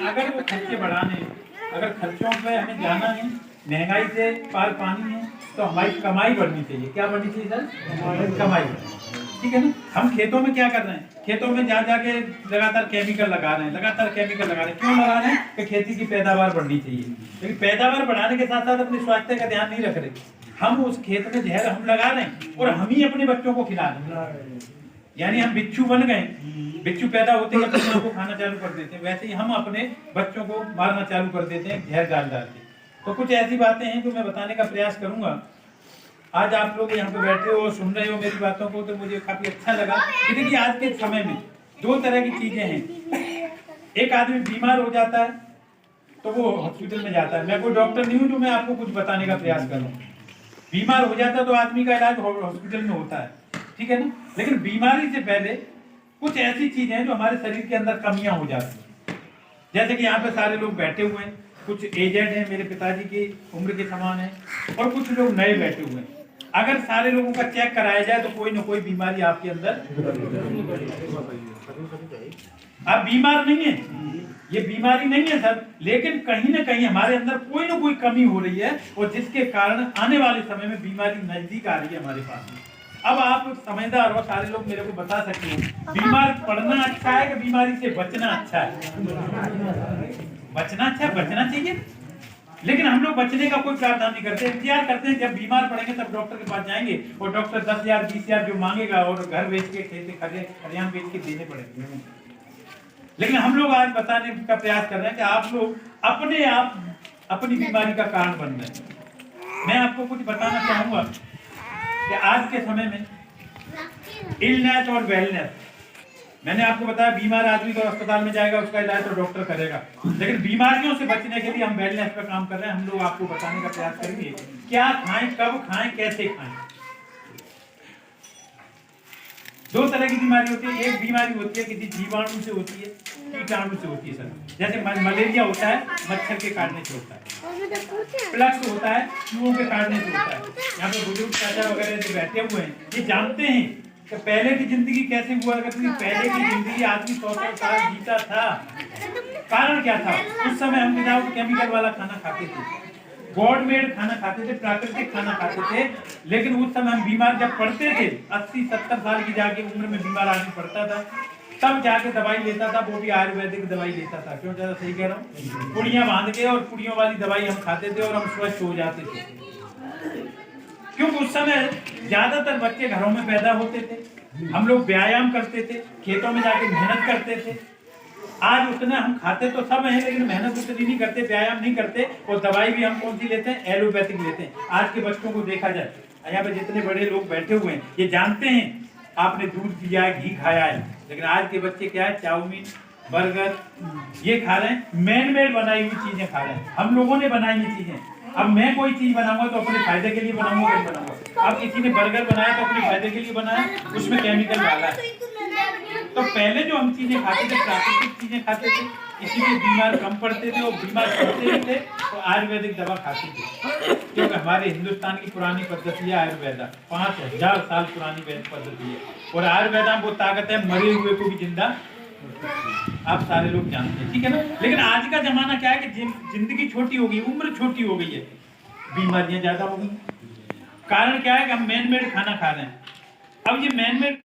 अगर वो खर्चे बढ़ाने, अगर खर्चों पे हमें जाना है, महंगाई से पार पानी है, तो हमारी कमाई बढ़नी चाहिए। क्या बढ़नी चाहिए सर? कमाई। ठीक है ना। हम खेतों में क्या कर रहे हैं? खेतों में जा जाके लगातार केमिकल लगा रहे हैं, लगातार केमिकल लगा रहे हैं। क्यों लगा रहे हैं? कि खेती की पैदावार बढ़नी चाहिए। लेकिन पैदावार बढ़ाने के साथ साथ अपने स्वास्थ्य का ध्यान नहीं रख रहे। हम उस खेत में जहर हम लगा रहे हैं और हम ही अपने बच्चों को खिला रहे हैं। यानी हम बिच्छू बन गए। बिच्छू पैदा होते ही अपनी मां को खाना चालू कर देते हैं, वैसे ही हम अपने बच्चों को मारना चालू कर देते हैं जहर डाल डाल के। तो कुछ ऐसी बातें हैं जो मैं बताने का प्रयास करूंगा। आज आप लोग यहाँ पे बैठे हो, सुन रहे हो मेरी बातों को, तो मुझे काफी अच्छा लगा। देखिए आज के समय में दो तरह की चीजें हैं। एक आदमी बीमार हो जाता है तो वो हॉस्पिटल में जाता है। मैं कोई डॉक्टर नहीं हूँ जो मैं आपको कुछ बताने का प्रयास करूँ। बीमार हो जाता है तो आदमी का इलाज हॉस्पिटल में होता है, ठीक है ना। लेकिन बीमारी से पहले कुछ ऐसी चीजें हैं जो हमारे शरीर के अंदर कमियां हो जाती हैं। जैसे कि यहाँ पे सारे लोग बैठे हुए हैं, कुछ एजेड हैं, मेरे पिताजी की उम्र के समान है, और कुछ लोग नए बैठे हुए हैं। अगर सारे लोगों का चेक कराया जाए तो कोई ना कोई बीमारी आपके अंदर। आप बीमार नहीं है, ये बीमारी नहीं है सर, लेकिन कहीं ना कहीं हमारे अंदर कोई ना कोई कमी हो रही है, और जिसके कारण आने वाले समय में बीमारी नजदीक आ रही है हमारे पास में। अब आप समझदार हो, सारे लोग मेरे को बता सकते हैं बीमार पड़ना अच्छा है कि बीमारी से बचना अच्छा है? बचना अच्छा है, बचना चाहिए। लेकिन हम लोग बचने का कोई प्रावधान नहीं करते, इंतजार करते हैं जब बीमार पड़ेंगे तब डॉक्टर के पास जाएंगे, और डॉक्टर 10,000 20,000 जो मांगेगा और घर बेच के खेती खलियान बेच के देने पड़ेंगे। लेकिन हम लोग आज बताने का प्रयास कर रहे हैं कि आप लोग अपने आप अपनी बीमारी का कारण बन रहे हैं। मैं आपको कुछ बताना चाहूंगा कि आज के समय में इलनेस और वेलनेस, मैंने आपको बताया बीमार आदमी तो अस्पताल में जाएगा, उसका इलाज तो डॉक्टर करेगा, लेकिन बीमारियों से बचने के लिए हम वेलनेस पर काम कर रहे हैं। हम लोग आपको बताने का प्रयास करेंगे क्या खाएं, कब खाएं, कैसे खाएं। दो तरह की बीमारी होती है। एक बीमारी होती है किसी जीवाणु से होती है, कीटाणु से होती है सर। जैसे मलेरिया होता है मच्छर के काटने से होता है, प्लस होता है चूहों के काटने से होता है। यहाँ पे बुजुर्ग चाचा वगैरह जो बैठे हुए हैं ये जानते हैं कि पहले की जिंदगी कैसे हुआ करती थी। पहले की जिंदगी आदमी 100 साल जीता था। कारण क्या था? उस समय हम विदाउट केमिकल वाला खाना खाते थे, गॉड मेड खाना खाते थे, प्राकृतिक खाना खाते थे। लेकिन उस समय हम बीमार जब पड़ते थे, 80-70 साल की जाके उम्र में बीमार आदमी पड़ता था, तब जाके दवाई लेता था, वो भी आयुर्वेदिक दवाई लेता था। क्यों? ज्यादा सही कह रहा हूँ। पुड़ियां बांध के और पुड़ियों वाली दवाई हम खाते थे और हम स्वस्थ हो जाते थे। क्योंकि उस समय ज्यादातर बच्चे घरों में पैदा होते थे, हम लोग व्यायाम करते थे, खेतों में जाके मेहनत करते थे। आज उतना हम खाते तो सब हैं, लेकिन मेहनत उतनी नहीं करते, व्यायाम नहीं करते, और दवाई भी हम कौन सी लेते हैं? एलोपैथिक लेते हैं। आज के बच्चों को देखा जाए, यहाँ पे जितने बड़े लोग बैठे हुए हैं ये जानते हैं आपने दूध पिया है, घी खाया है, लेकिन आज के बच्चे क्या है? चाउमीन, बर्गर ये खा रहे हैं, मैन मेड बनाई हुई चीजें खा रहे हैं। हम लोगों ने बनाई हुई चीजें। अब मैं कोई चीज बनाऊंगा तो अपने फायदे के लिए बनाऊंगा, कैसे बनाऊंगा? अब किसी ने बर्गर बनाया तो अपने फायदे के लिए बनाया, उसमें केमिकल डाला है। तो पहले जो हम चीजें खाते थे, प्राकृतिक चीजें खाते थे, इसीलिए बीमार कम पड़ते थे, और बीमार पड़ते ही थे तो आयुर्वेदिक दवा खाते थे। क्योंकि हमारे हिंदुस्तान की पुरानी पद्धति है आयुर्वेदा, 5000 साल पुरानी पद्धति है, और आयुर्वेदा में वो ताकत है मरे हुए को भी जिंदा, आप सारे लोग जानते हैं, ठीक है ना। लेकिन आज का जमाना क्या है कि जिंदगी छोटी हो गई, उम्र छोटी हो गई है, बीमारियां ज्यादा हो गई। कारण क्या है कि हम मैन मेड खाना खा रहे हैं। अब ये मैन मेड